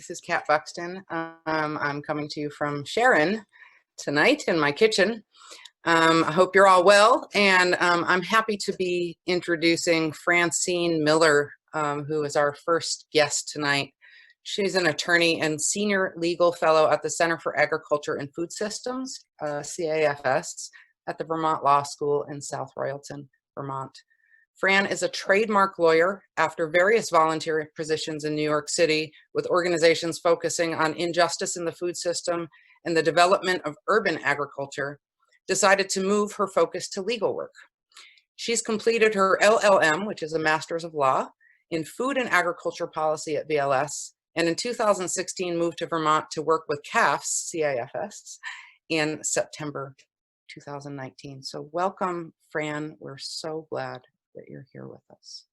This is Kat Buxton. I'm coming to you from Sharon tonight in my kitchen. I hope you're all well, and I'm happy to be introducing Francine Miller, who is our first guest tonight. She's an attorney and senior legal fellow at the Center for Agriculture and Food Systems, CAFS, at the Vermont Law School in South Royalton, Vermont. Fran is a trademark lawyer after various volunteer positions in New York City with organizations focusing on injustice in the food system and the development of urban agriculture, decided to move her focus to legal work. She's completed her LLM, which is a Master's of Law, in Food and Agriculture Policy at VLS, and in 2016 moved to Vermont to work with CAFS in September 2019. So welcome, Fran. We're so glad that you're here with us.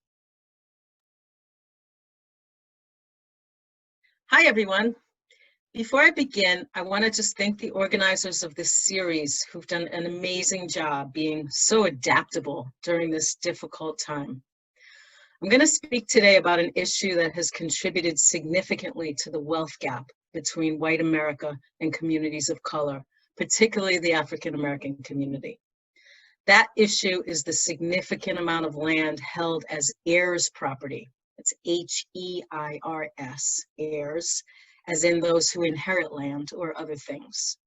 Hi, everyone. Before I begin, I want to just thank the organizers of this series who've done an amazing job being so adaptable during this difficult time. I'm going to speak today about an issue that has contributed significantly to the wealth gap between white America and communities of color, particularly the African American community. That issue is the significant amount of land held as heirs property. It's H-E-I-R-S, heirs, as in those who inherit land or other things.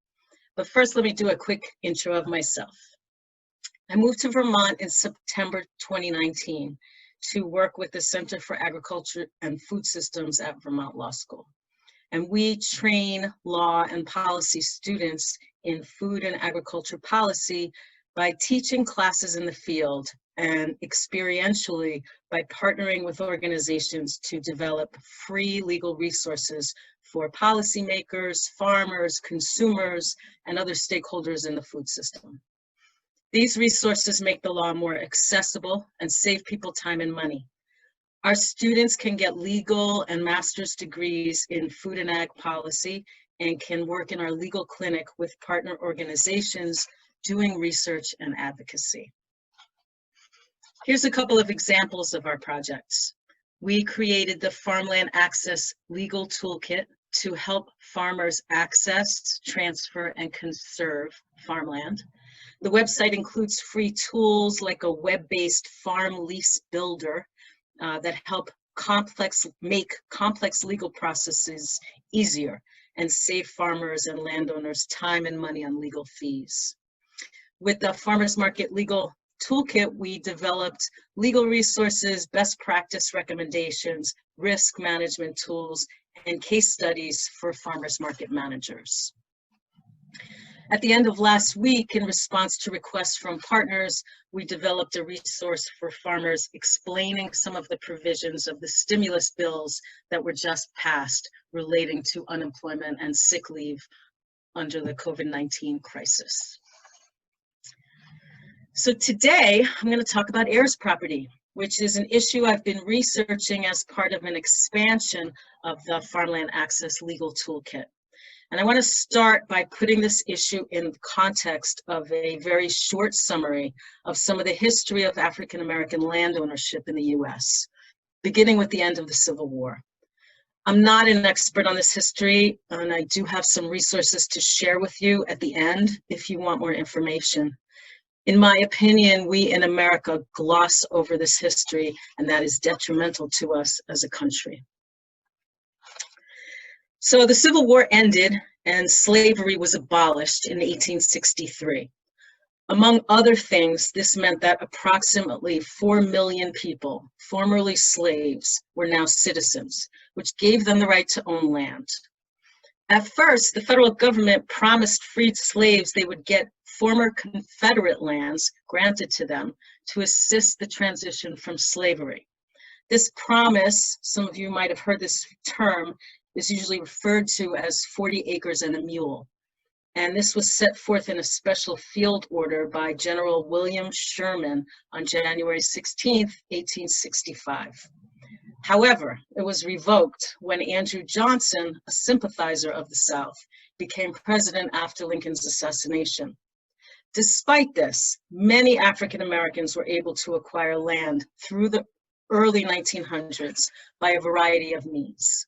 But first, let me do a quick intro of myself. I moved to Vermont in September 2019 to work with the Center for Agriculture and Food Systems at Vermont Law School. And we train law and policy students in food and agriculture policy by teaching classes in the field and experientially by partnering with organizations to develop free legal resources for policymakers, farmers, consumers, and other stakeholders in the food system. These resources make the law more accessible and save people time and money. Our students can get legal and master's degrees in food and ag policy and can work in our legal clinic with partner organizations doing research and advocacy. Here's a couple of examples of our projects. We created the Farmland Access Legal Toolkit to help farmers access, transfer, and conserve farmland. The website includes free tools like a web-based farm lease builder that help make complex legal processes easier and save farmers and landowners time and money on legal fees. With the Farmers Market Legal Toolkit, we developed legal resources, best practice recommendations, risk management tools, and case studies for farmers market managers. At the end of last week, in response to requests from partners, we developed a resource for farmers explaining some of the provisions of the stimulus bills that were just passed relating to unemployment and sick leave under the COVID-19 crisis. So today, I'm going to talk about heirs property, which is an issue I've been researching as part of an expansion of the Farmland Access Legal Toolkit. And I want to start by putting this issue in the context of a very short summary of some of the history of African American land ownership in the US, beginning with the end of the Civil War. I'm not an expert on this history, and I do have some resources to share with you at the end if you want more information. In my opinion, we in America gloss over this history, and that is detrimental to us as a country. So the Civil War ended and slavery was abolished in 1863. Among other things, this meant that approximately 4 million people, formerly slaves, were now citizens, which gave them the right to own land. At first, the federal government promised freed slaves they would get former Confederate lands granted to them to assist the transition from slavery. This promise, some of you might have heard this term, is usually referred to as 40 acres and a mule. And this was set forth in a special field order by General William Sherman on January 16th, 1865. However, it was revoked when Andrew Johnson, a sympathizer of the South, became president after Lincoln's assassination. Despite this, many African Americans were able to acquire land through the early 1900s by a variety of means.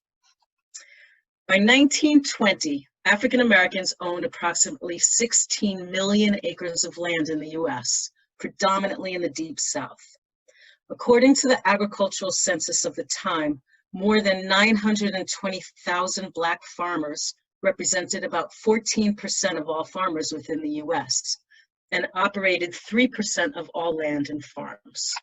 By 1920, African Americans owned approximately 16 million acres of land in the US, predominantly in the Deep South. According to the agricultural census of the time, more than 920,000 Black farmers represented about 14% of all farmers within the US and operated 3% of all land and farms.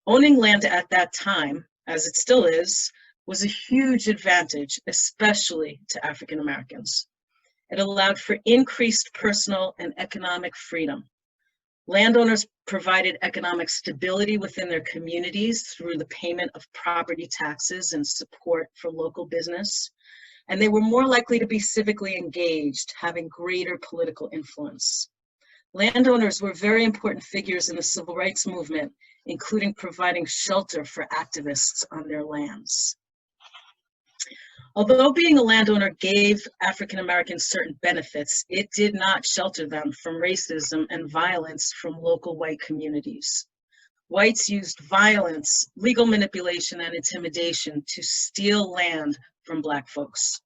Owning land at that time, as it still is, was a huge advantage, especially to African Americans. It allowed for increased personal and economic freedom. Landowners provided economic stability within their communities through the payment of property taxes and support for local business, and they were more likely to be civically engaged, having greater political influence. Landowners were very important figures in the civil rights movement, including providing shelter for activists on their lands. Although being a landowner gave African Americans certain benefits, it did not shelter them from racism and violence from local white communities. Whites used violence, legal manipulation, and intimidation to steal land from Black folks.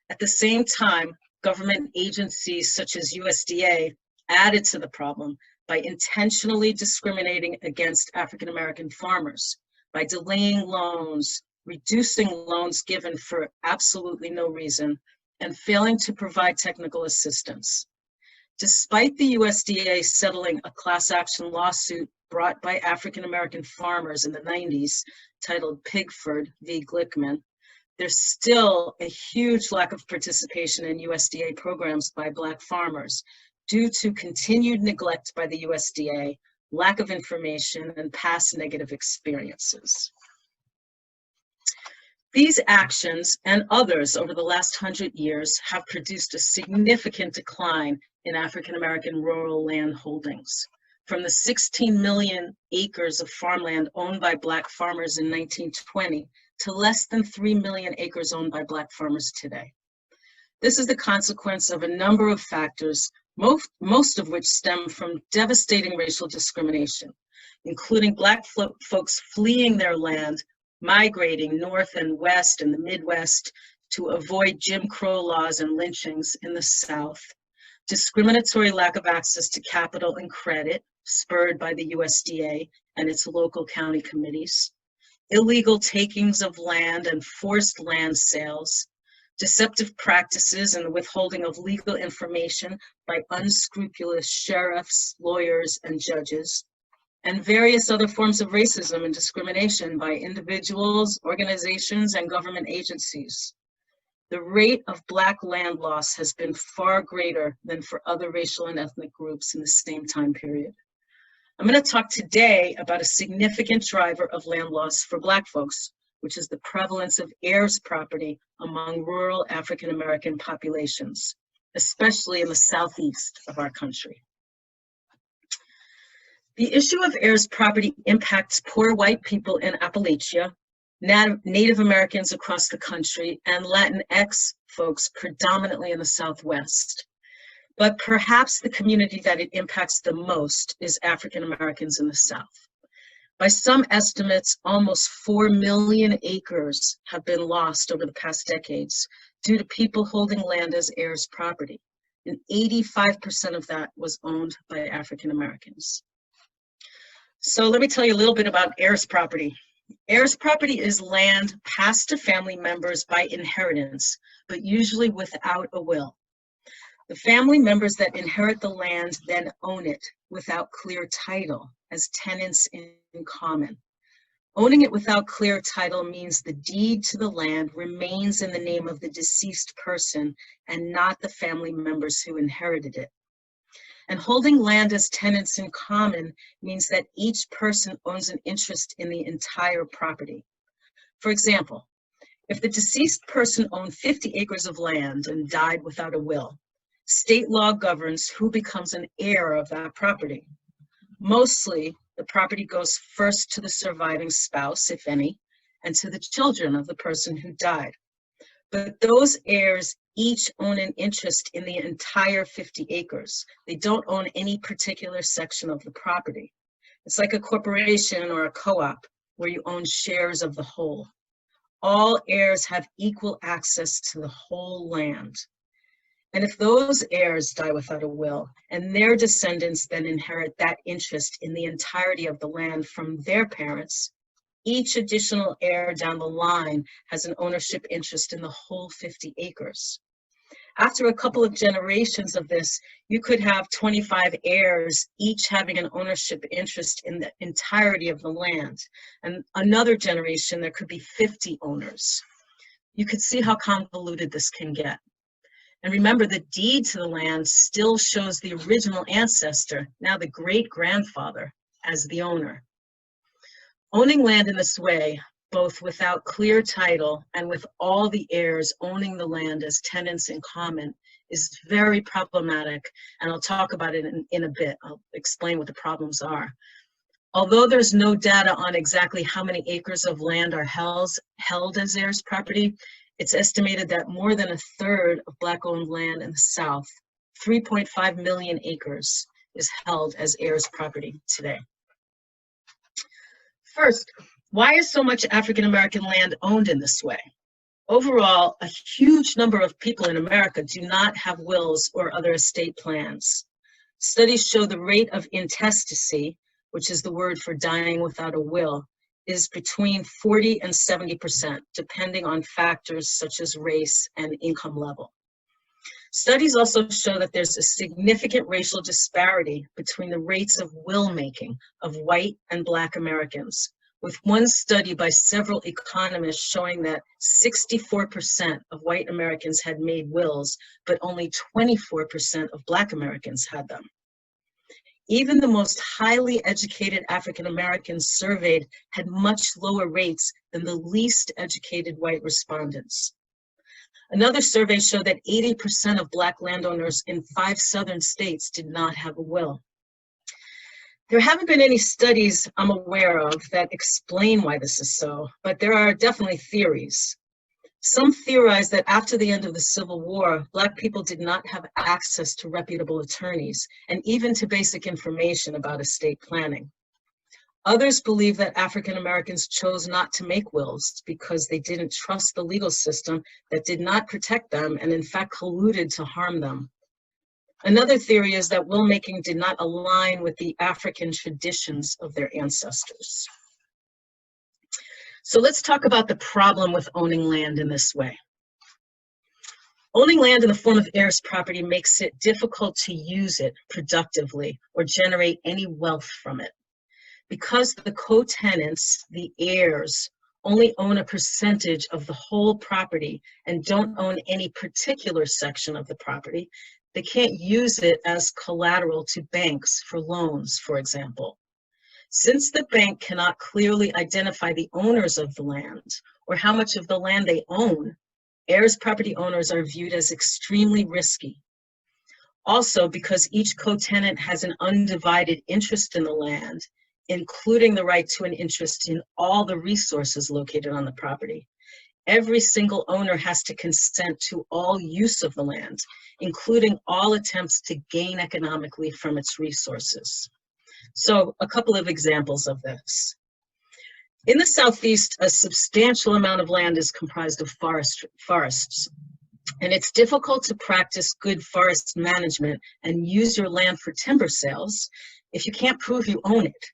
At the same time, government agencies such as USDA added to the problem by intentionally discriminating against African American farmers, by delaying loans, reducing loans given for absolutely no reason, and failing to provide technical assistance. Despite the USDA settling a class action lawsuit brought by African American farmers in the 90s, titled Pigford v. Glickman, there's still a huge lack of participation in USDA programs by Black farmers due to continued neglect by the USDA, lack of information, and past negative experiences. These actions and others over the last 100 years have produced a significant decline in African American rural land holdings. From the 16 million acres of farmland owned by Black farmers in 1920 to less than 3 million acres owned by Black farmers today. This is the consequence of a number of factors, most of which stem from devastating racial discrimination, including Black folks fleeing their land, migrating north and west in the Midwest to avoid Jim Crow laws and lynchings in the South, discriminatory lack of access to capital and credit, spurred by the USDA and its local county committees, illegal takings of land and forced land sales, deceptive practices and the withholding of legal information by unscrupulous sheriffs, lawyers, and judges, and various other forms of racism and discrimination by individuals, organizations, and government agencies. The rate of Black land loss has been far greater than for other racial and ethnic groups in the same time period. I'm going to talk today about a significant driver of land loss for Black folks, which is the prevalence of heirs property among rural African American populations, especially in the southeast of our country. The issue of heirs property impacts poor white people in Appalachia, Native Americans across the country, and Latinx folks predominantly in the Southwest. But perhaps the community that it impacts the most is African Americans in the South. By some estimates, almost 4 million acres have been lost over the past decades due to people holding land as heirs property, and 85% of that was owned by African Americans. So let me tell you a little bit about heirs property. Heirs property is land passed to family members by inheritance, but usually without a will. The family members that inherit the land then own it without clear title as tenants in common. Owning it without clear title means the deed to the land remains in the name of the deceased person and not the family members who inherited it. And holding land as tenants in common means that each person owns an interest in the entire property. For example, if the deceased person owned 50 acres of land and died without a will, state law governs who becomes an heir of that property. Mostly, the property goes first to the surviving spouse, if any, and to the children of the person who died. But those heirs each own an interest in the entire 50 acres. They don't own any particular section of the property. It's like a corporation or a co-op where you own shares of the whole. all heirs have equal access to the whole land. And if those heirs die without a will, and their descendants then inherit that interest in the entirety of the land from their parents, each additional heir down the line has an ownership interest in the whole 50 acres. After a couple of generations of this, you could have 25 heirs, each having an ownership interest in the entirety of the land. And another generation, there could be 50 owners. You could see how convoluted this can get. And remember, the deed to the land still shows the original ancestor, now the great-grandfather, as the owner. Owning land in this way, both without clear title and with all the heirs owning the land as tenants in common, is very problematic, and I'll talk about it in a bit. I'll explain what the problems are. Although there's no data on exactly how many acres of land are held as heirs property, it's estimated that more than a third of Black-owned land in the South, 3.5 million acres, is held as heirs property today. First, why is so much African-American land owned in this way? Overall, a huge number of people in America do not have wills or other estate plans. Studies show the rate of intestacy, which is the word for dying without a will, is between 40 and 70%, depending on factors such as race and income level. Studies also show that there's a significant racial disparity between the rates of will making of white and Black Americans, with one study by several economists showing that 64% of white Americans had made wills, but only 24% of Black Americans had them. Even the most highly educated African Americans surveyed had much lower rates than the least educated white respondents. Another survey showed that 80% of Black landowners in 5 southern states did not have a will. There haven't been any studies I'm aware of that explain why this is so, but there are definitely theories. Some theorize that after the end of the Civil War, Black people did not have access to reputable attorneys and even to basic information about estate planning. Others believe that African Americans chose not to make wills because they didn't trust the legal system that did not protect them and in fact colluded to harm them. Another theory is that will making did not align with the African traditions of their ancestors. So let's talk about the problem with owning land in this way. Owning land in the form of heirs property makes it difficult to use it productively or generate any wealth from it. Because the co-tenants, the heirs, only own a percentage of the whole property and don't own any particular section of the property, they can't use it as collateral to banks for loans, for example. Since the bank cannot clearly identify the owners of the land or how much of the land they own, heirs property owners are viewed as extremely risky. Also, because each co-tenant has an undivided interest in the land, including the right to an interest in all the resources located on the property, every single owner has to consent to all use of the land, including all attempts to gain economically from its resources. So a couple of examples of this. In the Southeast, a substantial amount of land is comprised of forests, and it's difficult to practice good forest management and use your land for timber sales if you can't prove you own it.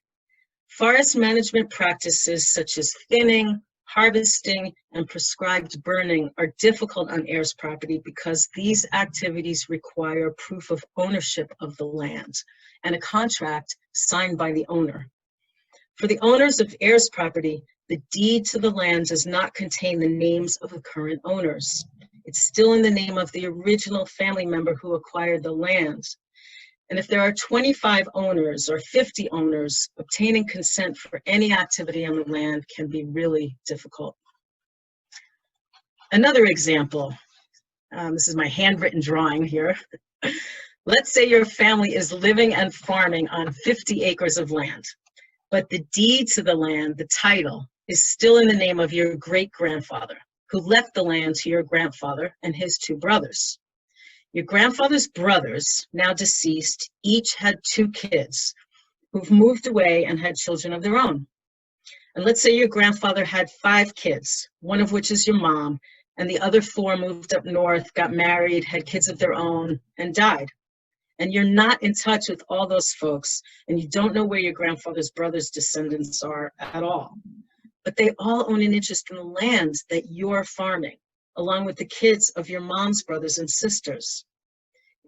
Forest management practices such as thinning, harvesting, and prescribed burning are difficult on heirs property because these activities require proof of ownership of the land and a contract signed by the owner. For the owners of heirs property, the deed to the land does not contain the names of the current owners. It's still in the name of the original family member who acquired the land. And if there are 25 owners or 50 owners, obtaining consent for any activity on the land can be really difficult. Another example, this is my handwritten drawing here. Let's say your family is living and farming on 50 acres of land, but the deed to the land, the title, is still in the name of your great-grandfather, who left the land to your grandfather and his 2 brothers. Your grandfather's brothers, now deceased, each had 2 kids who've moved away and had children of their own. And let's say your grandfather had 5 kids, one of which is your mom, and the other 4 moved up north, got married, had kids of their own, and died. And you're not in touch with all those folks, and you don't know where your grandfather's brother's descendants are at all. But they all own an interest in the land that you're farming, along with the kids of your mom's brothers and sisters.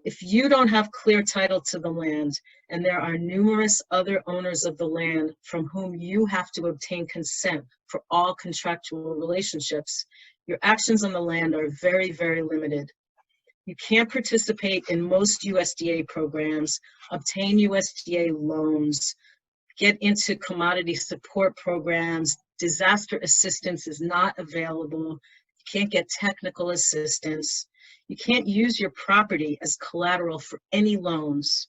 If you don't have clear title to the land, and there are numerous other owners of the land from whom you have to obtain consent for all contractual relationships, your actions on the land are very, very limited. You can't participate in most USDA programs, obtain USDA loans, get into commodity support programs. Disaster assistance is not available. You can't get technical assistance. You can't use your property as collateral for any loans.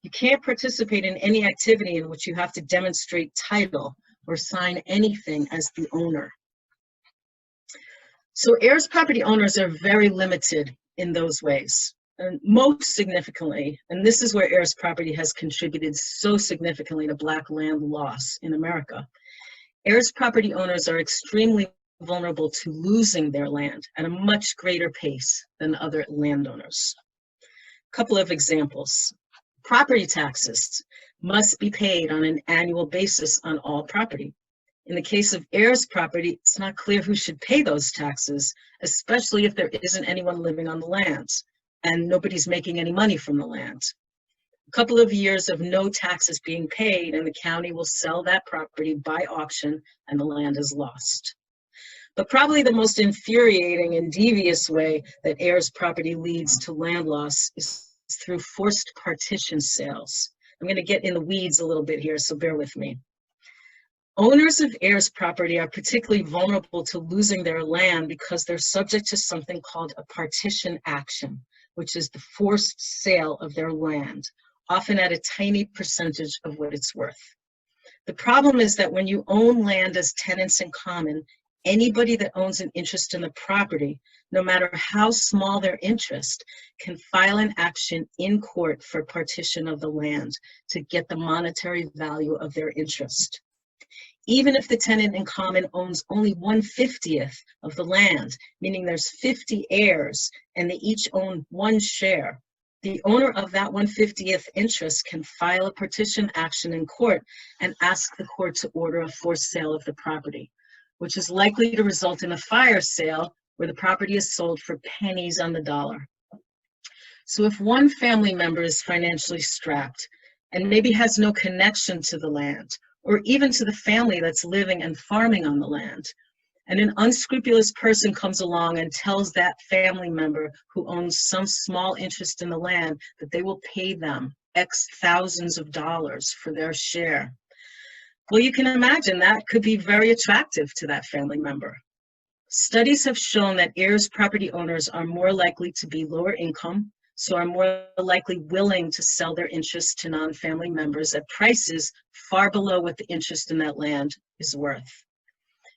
You can't participate in any activity in which you have to demonstrate title or sign anything as the owner. So heirs property owners are very limited in those ways. And most significantly, and this is where heirs property has contributed so significantly to Black land loss in America, heirs property owners are extremely vulnerable to losing their land at a much greater pace than other landowners. A couple of examples. Property taxes must be paid on an annual basis on all property. In the case of heirs property, it's not clear who should pay those taxes, especially if there isn't anyone living on the land and nobody's making any money from the land. A couple of years of no taxes being paid and the county will sell that property by auction and the land is lost. But probably the most infuriating and devious way that heirs property leads to land loss is through forced partition sales. I'm going to get in the weeds a little bit here, so bear with me. Owners of heirs property are particularly vulnerable to losing their land because they're subject to something called a partition action, which is the forced sale of their land, often at a tiny percentage of what it's worth. The problem is that when you own land as tenants in common, anybody that owns an interest in the property, no matter how small their interest, can file an action in court for partition of the land to get the monetary value of their interest. Even if the tenant in common owns only 1/50th of the land, meaning there's 50 heirs and they each own 1 share, the owner of that 1/50th interest can file a partition action in court and ask the court to order a forced sale of the property, which is likely to result in a fire sale where the property is sold for pennies on the dollar. So if one family member is financially strapped and maybe has no connection to the land, or even to the family that's living and farming on the land, and an unscrupulous person comes along and tells that family member who owns some small interest in the land that they will pay them X thousands of dollars for their share, well, you can imagine that could be very attractive to that family member. Studies have shown that heirs property owners are more likely to be lower income, so are more likely willing to sell their interest to non-family members at prices far below what the interest in that land is worth.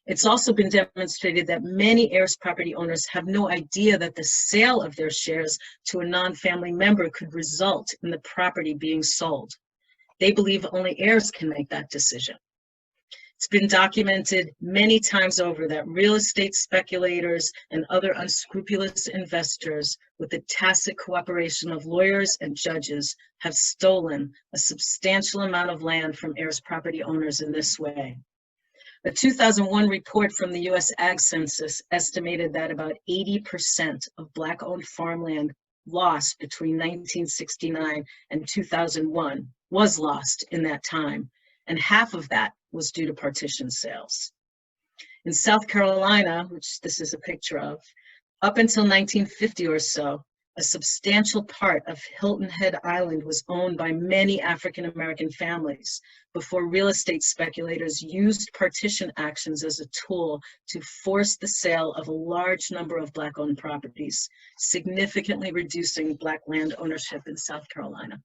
It's also been demonstrated that many heirs property owners have no idea that the sale of their shares to a non-family member could result in the property being sold. They believe only heirs can make that decision. It's been documented many times over that real estate speculators and other unscrupulous investors, with the tacit cooperation of lawyers and judges, have stolen a substantial amount of land from heirs property owners in this way. A 2001 report from the US Ag Census estimated that about 80% of Black-owned farmland lost between 1969 and 2001 was lost in that time, and half of that was due to partition sales. In South Carolina, which this is a picture of, up until 1950 or so, a substantial part of Hilton Head Island was owned by many African-American families before real estate speculators used partition actions as a tool to force the sale of a large number of Black-owned properties, significantly reducing Black land ownership in South Carolina.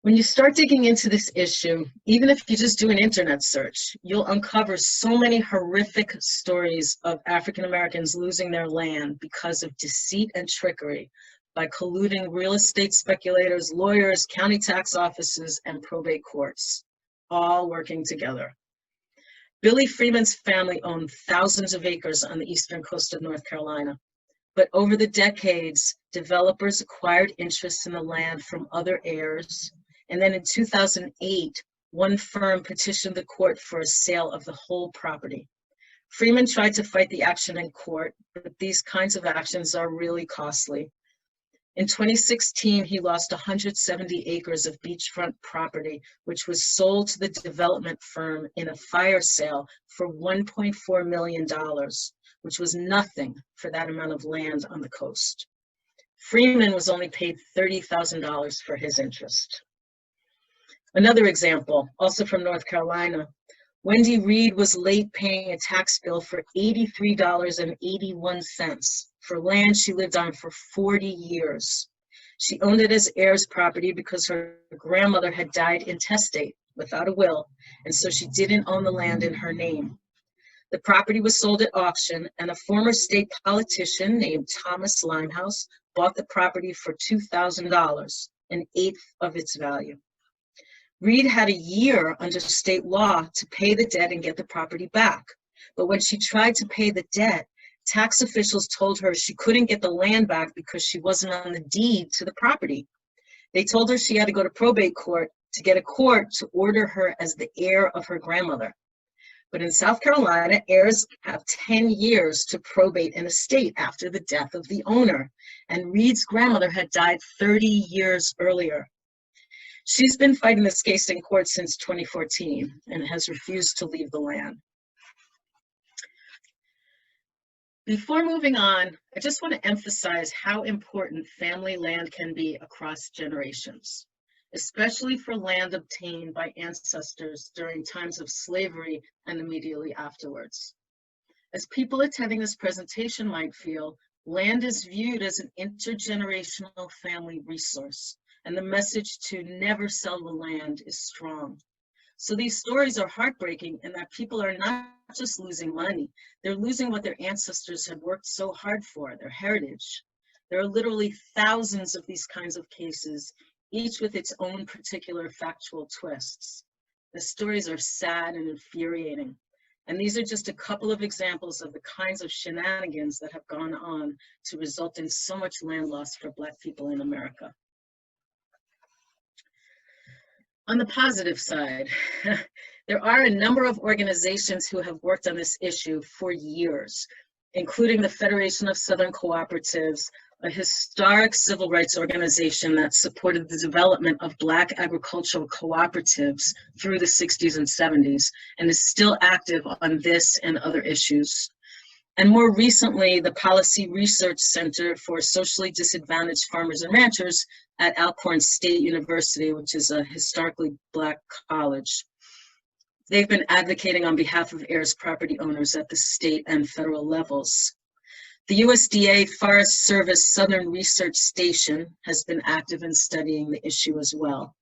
When you start digging into this issue, even if you just do an internet search, you'll uncover so many horrific stories of African Americans losing their land because of deceit and trickery by colluding real estate speculators, lawyers, county tax offices, and probate courts. all working together. Billy Freeman's family owned thousands of acres on the eastern coast of North Carolina. But over the decades, developers acquired interest in the land from other heirs. And then in 2008, one firm petitioned the court for a sale of the whole property. Freeman tried to fight the action in court, but these kinds of actions are really costly. In 2016, he lost 170 acres of beachfront property, which was sold to the development firm in a fire sale for $1.4 million, which was nothing for that amount of land on the coast. Freeman was only paid $30,000 for his interest. Another example, also from North Carolina, Wendy Reed was late paying a tax bill for $83.81 for land she lived on for 40 years. She owned it as heirs property because her grandmother had died intestate without a will, and so she didn't own the land in her name. The property was sold at auction, and a former state politician named Thomas Limehouse bought the property for $2,000, an eighth of its value. Reed had a year under state law to pay the debt and get the property back. But when she tried to pay the debt, tax officials told her she couldn't get the land back because she wasn't on the deed to the property. They told her she had to go to probate court to get a court to order her as the heir of her grandmother. But in South Carolina, heirs have 10 years to probate an estate after the death of the owner, and Reed's grandmother had died 30 years earlier. She's been fighting this case in court since 2014 and has refused to leave the land. Before moving on, I just want to emphasize how important family land can be across generations, especially for land obtained by ancestors during times of slavery and immediately afterwards. As people attending this presentation might feel, land is viewed as an intergenerational family resource, and the message to never sell the land is strong. So these stories are heartbreaking in that people are not just losing money, they're losing what their ancestors had worked so hard for, their heritage. There are literally thousands of these kinds of cases, each with its own particular factual twists. The stories are sad and infuriating. And these are just a couple of examples of the kinds of shenanigans that have gone on to result in so much land loss for Black people in America. On the positive side, there are a number of organizations who have worked on this issue for years, including the Federation of Southern Cooperatives, a historic civil rights organization that supported the development of Black agricultural cooperatives through the 60s and 70s, and is still active on this and other issues. And more recently, the Policy Research Center for Socially Disadvantaged Farmers and Ranchers at Alcorn State University, which is a historically Black college. They've been advocating on behalf of heirs property owners at the state and federal levels. The USDA Forest Service Southern Research Station has been active in studying the issue as well.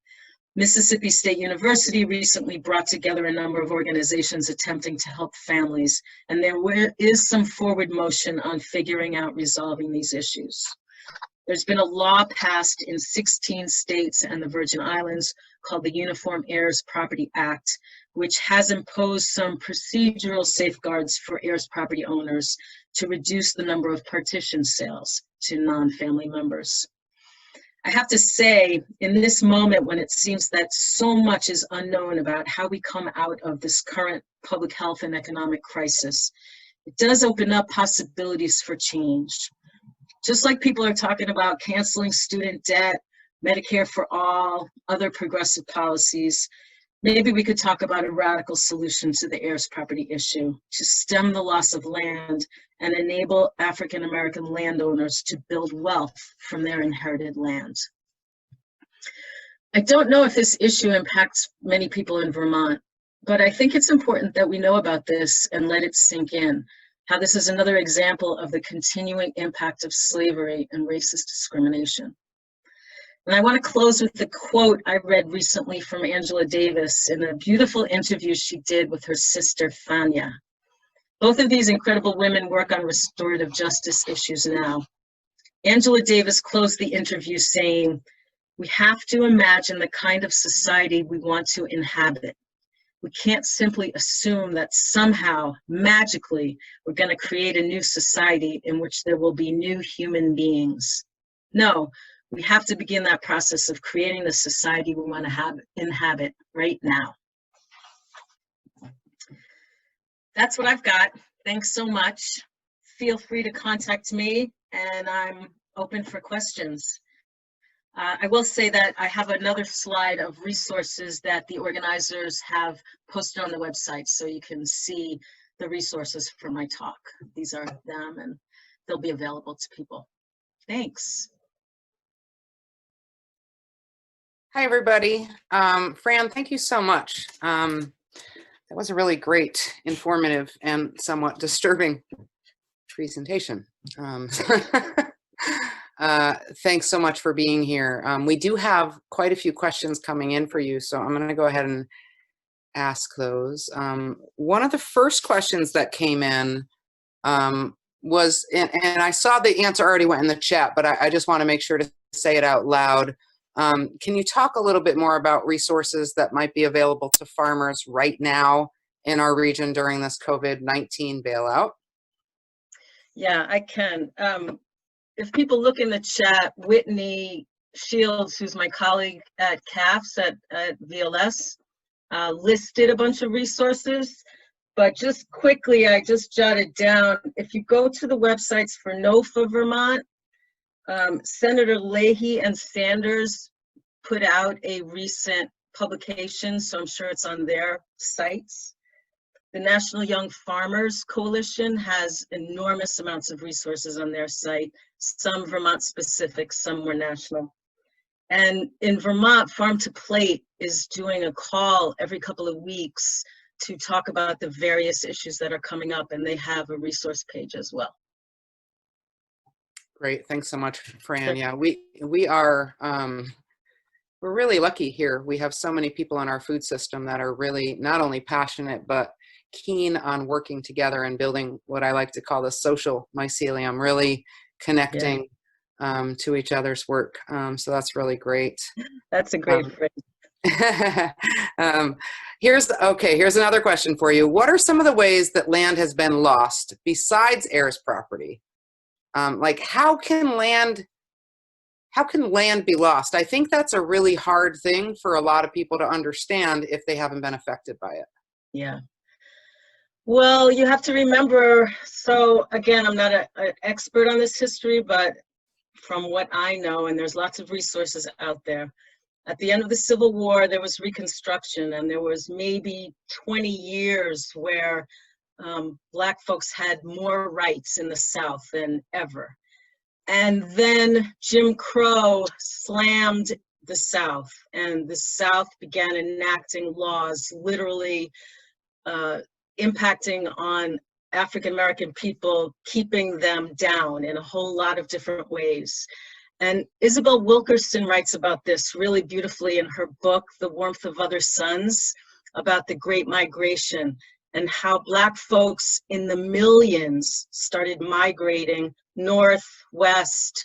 Mississippi State University recently brought together a number of organizations attempting to help families, and there is some forward motion on figuring out resolving these issues. There's been a law passed in 16 states and the Virgin Islands called the Uniform Heirs Property Act, which has imposed some procedural safeguards for heirs property owners to reduce the number of partition sales to non-family members. I have to say, in this moment when it seems that so much is unknown about how we come out of this current public health and economic crisis, it does open up possibilities for change. Just like people are talking about canceling student debt, Medicare for all, other progressive policies, maybe we could talk about a radical solution to the heirs property issue to stem the loss of land and enable African American landowners to build wealth from their inherited land. I don't know if this issue impacts many people in Vermont, but I think it's important that we know about this and let it sink in, how this is another example of the continuing impact of slavery and racist discrimination. And I want to close with the quote I read recently from Angela Davis in a beautiful interview she did with her sister, Fania. Both of these incredible women work on restorative justice issues now. Angela Davis closed the interview saying, "We have to imagine the kind of society we want to inhabit, We can't simply assume that somehow, magically, we're going to create a new society in which there will be new human beings. No, we have to begin that process of creating the society we want to inhabit right now. That's what I've got. Thanks so much. Feel free to contact me, and I'm open for questions. I will say that I have another slide of resources that the organizers have posted on the website, so you can see the resources for my talk. These are them, and they'll be available to people. Thanks. Hi, everybody. Fran, thank you so much. That was a really great, informative, and somewhat disturbing presentation. Thanks so much for being here. We do have quite a few questions coming in for you, so I'm going to go ahead and ask those. One of the first questions that came in was, and I saw the answer already went in the chat, but I just want to make sure to say it out loud. Can you talk a little bit more about resources that might be available to farmers right now in our region during this COVID-19 bailout? Yeah, I can. If people look in the chat, Whitney Shields, who's my colleague at CAFS at VLS, listed a bunch of resources. But just quickly, I just jotted down, if you go to the websites for NOFA Vermont, Senator Leahy and Sanders put out a recent publication, so I'm sure it's on their sites. The National Young Farmers Coalition has enormous amounts of resources on their site, some Vermont specific, some more national. And in Vermont, Farm to Plate is doing a call every couple of weeks to talk about the various issues that are coming up, and they have a resource page as well. Great, thanks so much, Fran. Yeah, we are, we're really lucky here. We have so many people in our food system that are really not only passionate, but keen on working together and building what I like to call the social mycelium, really connecting to each other's work. So that's really great. That's a great phrase. Here's another question for you. What are some of the ways that land has been lost besides heirs property? Like how can land be lost? I think that's a really hard thing for a lot of people to understand if they haven't been affected by it. Yeah. Well, you have to remember, so again, I'm not an expert on this history, but from what I know, and there's lots of resources out there, at the end of the Civil War, there was Reconstruction, and there was maybe 20 years where Black folks had more rights in the South than ever. And then Jim Crow slammed the South, and the South began enacting laws, literally impacting on African-American people, keeping them down in a whole lot of different ways. And Isabel Wilkerson writes about this really beautifully in her book, The Warmth of Other Suns, about the Great Migration and how Black folks in the millions started migrating north, west,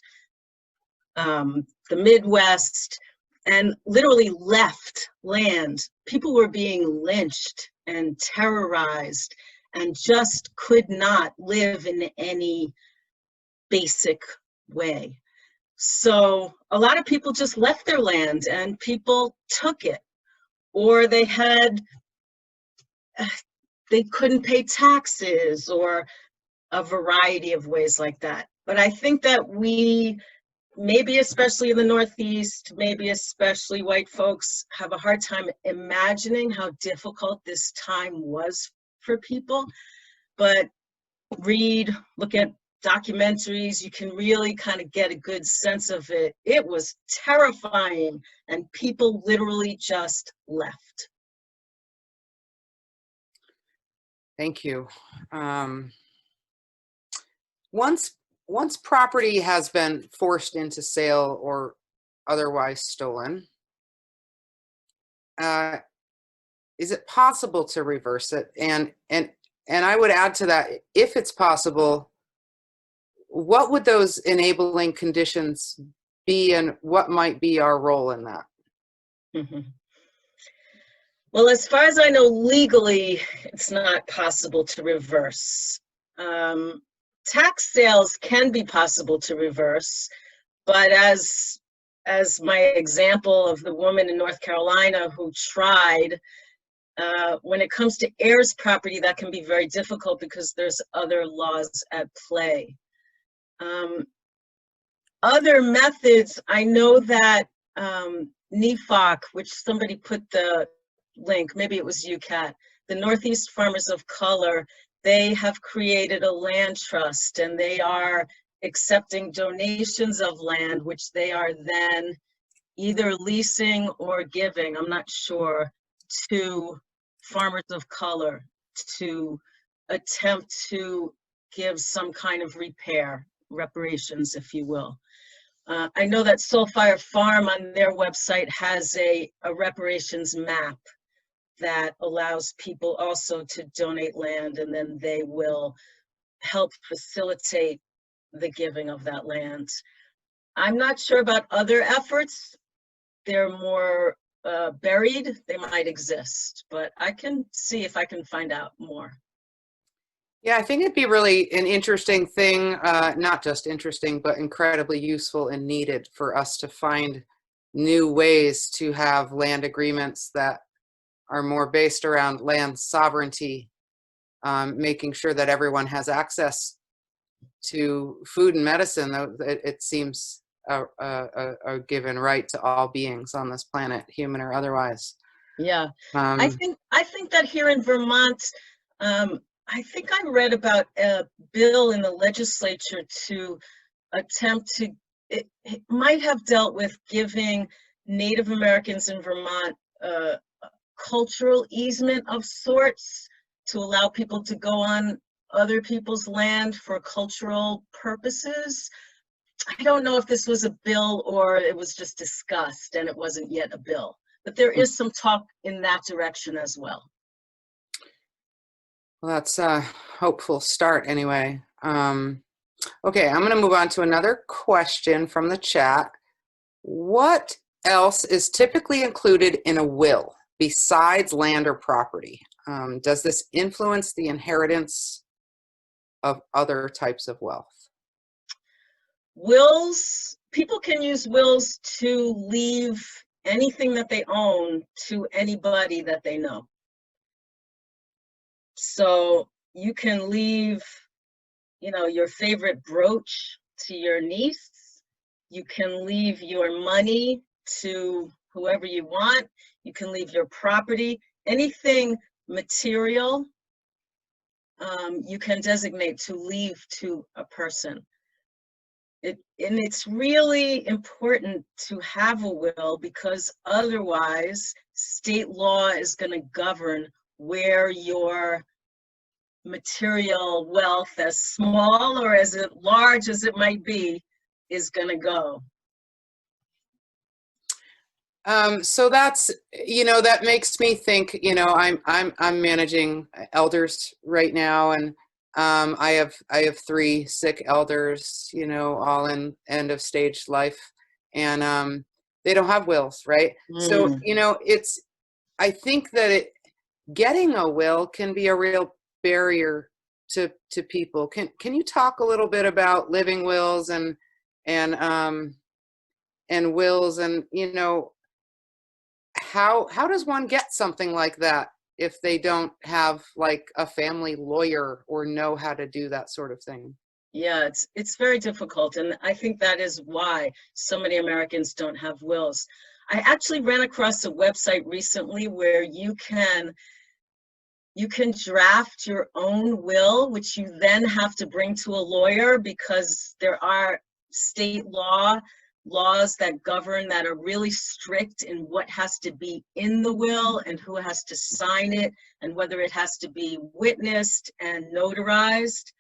the Midwest, and literally left land. People were being lynched and terrorized and just could not live in any basic way. So a lot of people just left their land and people took it, or they couldn't pay taxes, or a variety of ways like that. But I think that we, maybe especially in the Northeast, maybe especially white folks, have a hard time imagining how difficult this time was for people. But read, look at documentaries, you can really kind of get a good sense of it. It was terrifying, and people literally just left. Thank you. Once property has been forced into sale or otherwise stolen, is it possible to reverse it? And I would add to that, if it's possible, what would those enabling conditions be, and what might be our role in that? Mm-hmm. Well, as far as I know, legally, it's not possible to reverse. Tax sales can be possible to reverse, but as my example of the woman in North Carolina who tried, when it comes to heirs property, that can be very difficult because there's other laws at play. Other methods, I know that NEFOC, which somebody put the link, maybe it was UCAT, the Northeast Farmers of Color, they have created a land trust and they are accepting donations of land, which they are then either leasing or giving, I'm not sure, to farmers of color to attempt to give some kind of reparations, if you will. I know that Soulfire Farm on their website has a reparations map that allows people also to donate land, and then they will help facilitate the giving of that land. I'm not sure about other efforts. They're more buried. They might exist, but I can see if I can find out more. Yeah, I think it'd be really an interesting thing, not just interesting, but incredibly useful and needed for us to find new ways to have land agreements that are more based around land sovereignty, making sure that everyone has access to food and medicine. It seems a given right to all beings on this planet, human or otherwise. Yeah, I think that here in Vermont, I think I read about a bill in the legislature to attempt to, it might have dealt with giving Native Americans in Vermont cultural easement of sorts to allow people to go on other people's land for cultural purposes. I don't know if this was a bill or it was just discussed and it wasn't yet a bill, but there is some talk in that direction as well. Well, that's a hopeful start anyway. Okay, I'm going to move on to another question from the chat. What else is typically included in a will besides land or property? Does this influence the inheritance of other types of wealth? Wills, people can use wills to leave anything that they own to anybody that they know. So you can leave, you know, your favorite brooch to your niece. You can leave your money to whoever you want. You can leave your property, anything material, you can designate to leave to a person. And it's really important to have a will because otherwise state law is going to govern where your material wealth, as small or as large as it might be, is going to go. So that's, you know, that makes me think, you know, I'm managing elders right now, and I have 3 sick elders, you know, all in end of stage life, and they don't have wills, right? So, you know, I think that getting a will can be a real barrier to people. Can you talk a little bit about living wills and wills, and, you know, how does one get something like that if they don't have like a family lawyer or know how to do that sort of thing? Yeah, it's very difficult, and I think that is why so many Americans don't have wills. I actually ran across a website recently where you can draft your own will, which you then have to bring to a lawyer because there are state laws that govern that are really strict in what has to be in the will and who has to sign it and whether it has to be witnessed and notarized.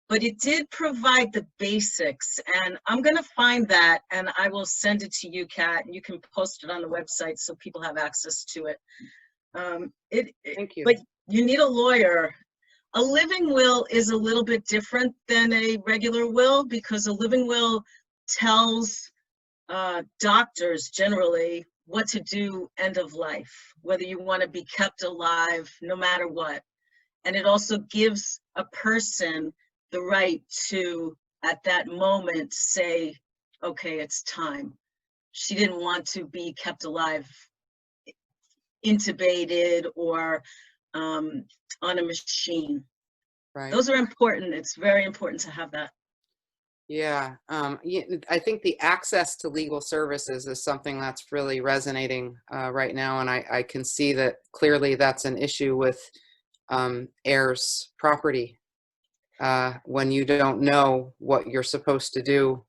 But it did provide the basics, and I'm going to find that and I will send it to you, Kat, and you can post it on the website so people have access to it. Thank you. But you need a lawyer. A living will is a little bit different than a regular will because a living will tells doctors generally what to do end of life, whether you want to be kept alive no matter what. And it also gives a person the right to, at that moment, say, okay, it's time. She didn't want to be kept alive, intubated, or on a machine. Right. Those are important. It's very important to have that. Yeah. I think the access to legal services is something that's really resonating right now. And I can see that clearly that's an issue with heirs property. When you don't know what you're supposed to do,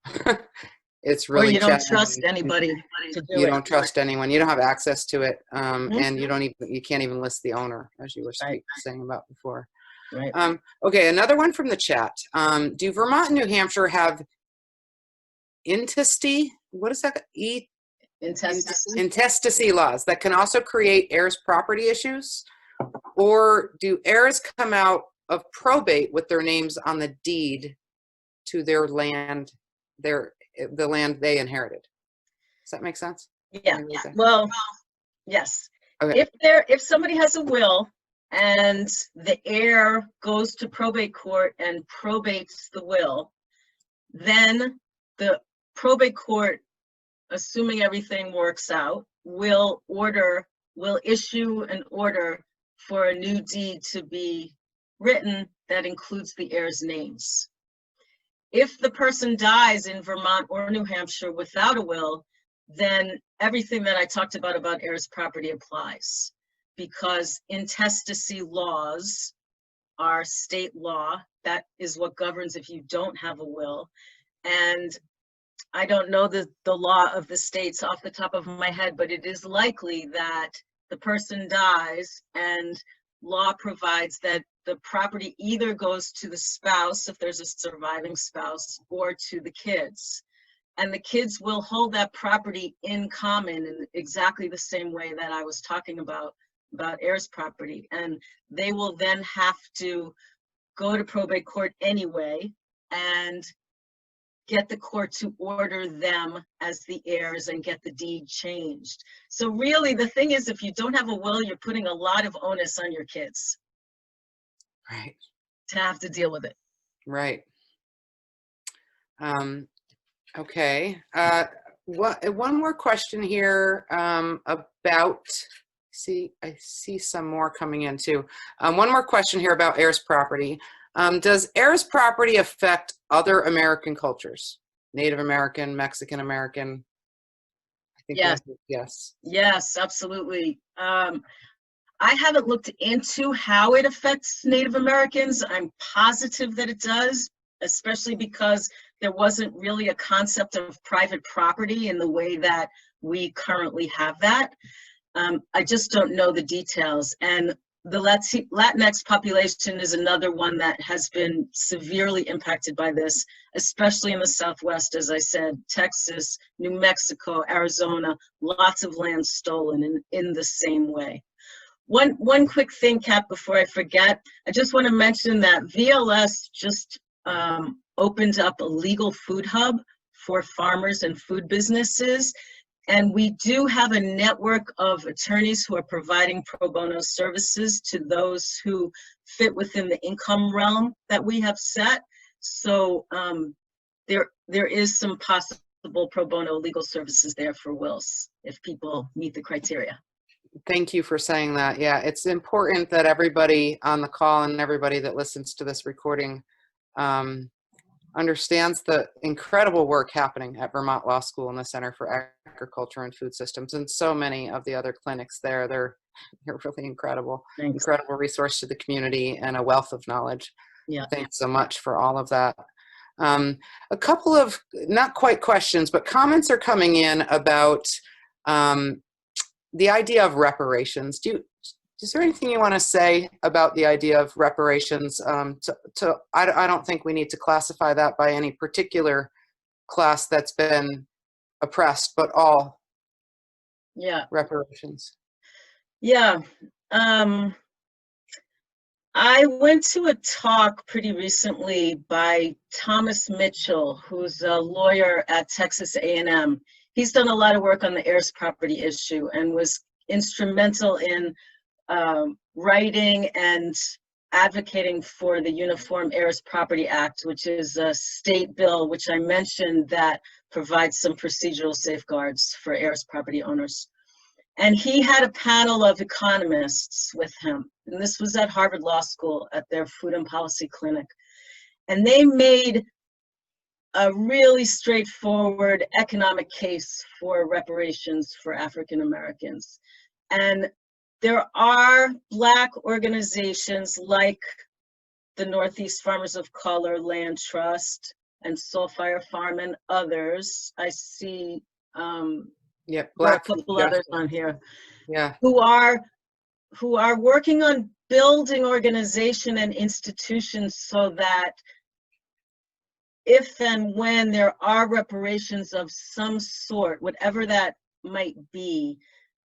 it's Or really you don't trust challenging. anybody to do You it. don't trust anyone. You don't have access to it, Mhm. and you can't even list the owner, as you were Right. saying about before. Right. Okay, another one from the chat. Do Vermont and New Hampshire have intestacy? What is that? Intestacy laws that can also create heirs property issues? Or do heirs come out of probate with their names on the deed to their land, the land they inherited? Does that make sense? Yeah. Well, yes. Okay. If somebody has a will and the heir goes to probate court and probates the will, then the probate court, assuming everything works out, will issue an order for a new deed to be written that includes the heirs' names. If the person dies in Vermont or New Hampshire without a will, then everything that I talked about heirs property applies, because intestacy laws are state law. That is what governs if you don't have a will. And I don't know the law of the states off the top of my head, but it is likely that the person dies and law provides that the property either goes to the spouse, if there's a surviving spouse, or to the kids. And the kids will hold that property in common in exactly the same way that I was talking about heirs property. And they will then have to go to probate court anyway and get the court to order them as the heirs and get the deed changed. So really the thing is, if you don't have a will, you're putting a lot of onus on your kids. Right. To have to deal with it. Right. Okay. One more question here about, I see some more coming in too. One more question here about heirs property. Does heirs property affect other American cultures? Native American, Mexican American? I think yes. Yes. Yes, absolutely. I haven't looked into how it affects Native Americans. I'm positive that it does, especially because there wasn't really a concept of private property in the way that we currently have that. I just don't know the details. And the Latinx population is another one that has been severely impacted by this, especially in the Southwest, as I said, Texas, New Mexico, Arizona, lots of land stolen in the same way. One quick thing, Kat, before I forget, I just want to mention that VLS just opened up a legal food hub for farmers and food businesses. And we do have a network of attorneys who are providing pro bono services to those who fit within the income realm that we have set. So there is some possible pro bono legal services there for wills if people meet the criteria. Thank you for saying that. Yeah, it's important that everybody on the call and everybody that listens to this recording understands the incredible work happening at Vermont Law School and the Center for Agriculture and Food Systems, and so many of the other clinics there. They're really incredible. Thanks. Incredible resource to the community and a wealth of knowledge. Yeah. Thanks so much for all of that. A couple of, not quite questions, but comments are coming in about the idea of reparations. Is there anything you want to say about the idea of reparations? I don't think we need to classify that by any particular class that's been oppressed, but all reparations. Yeah. I went to a talk pretty recently by Thomas Mitchell, who's a lawyer at Texas A&M. He's done a lot of work on the heirs property issue and was instrumental in writing and advocating for the Uniform Heirs Property Act, which is a state bill, which I mentioned, that provides some procedural safeguards for heirs property owners. And he had a panel of economists with him, and this was at Harvard Law School at their Food and Policy Clinic. And they made a really straightforward economic case for reparations for African Americans. And there are Black organizations like the Northeast Farmers of Color Land Trust and Soulfire Farm and others. I see Yep, there are a Black. couple others on here, Yeah. who are working on building organization and institutions so that if and when there are reparations of some sort, whatever that might be,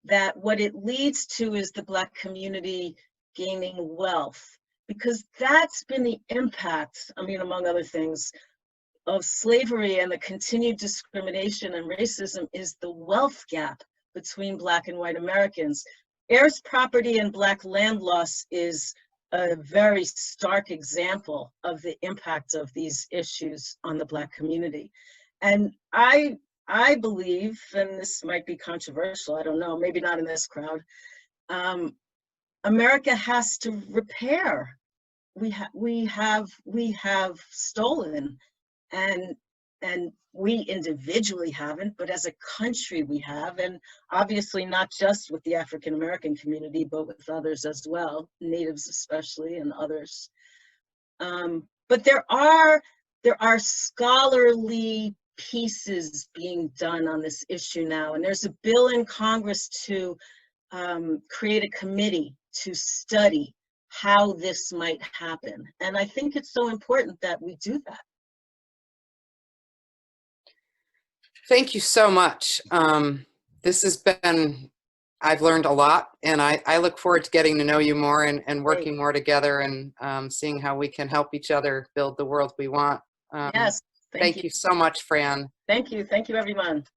that what it leads to is the Black community gaining wealth, because that's been the impact, I mean, among other things, of slavery and the continued discrimination and racism is the wealth gap between Black and white Americans. Heirs property and Black land loss is a very stark example of the impact of these issues on the Black community. And I believe, and this might be controversial, I don't know, maybe not in this crowd, America has to repair. We have stolen, and we individually haven't, but as a country we have, and obviously not just with the African American community, but with others as well, natives especially, and others. But there are scholarly pieces being done on this issue now, and there's a bill in Congress to create a committee to study how this might happen. And I think it's so important that we do that. Thank you so much. This has been, I've learned a lot, and I look forward to getting to know you more and working more together and seeing how we can help each other build the world we want. Yes, thank you so much, Fran. Thank you, everyone.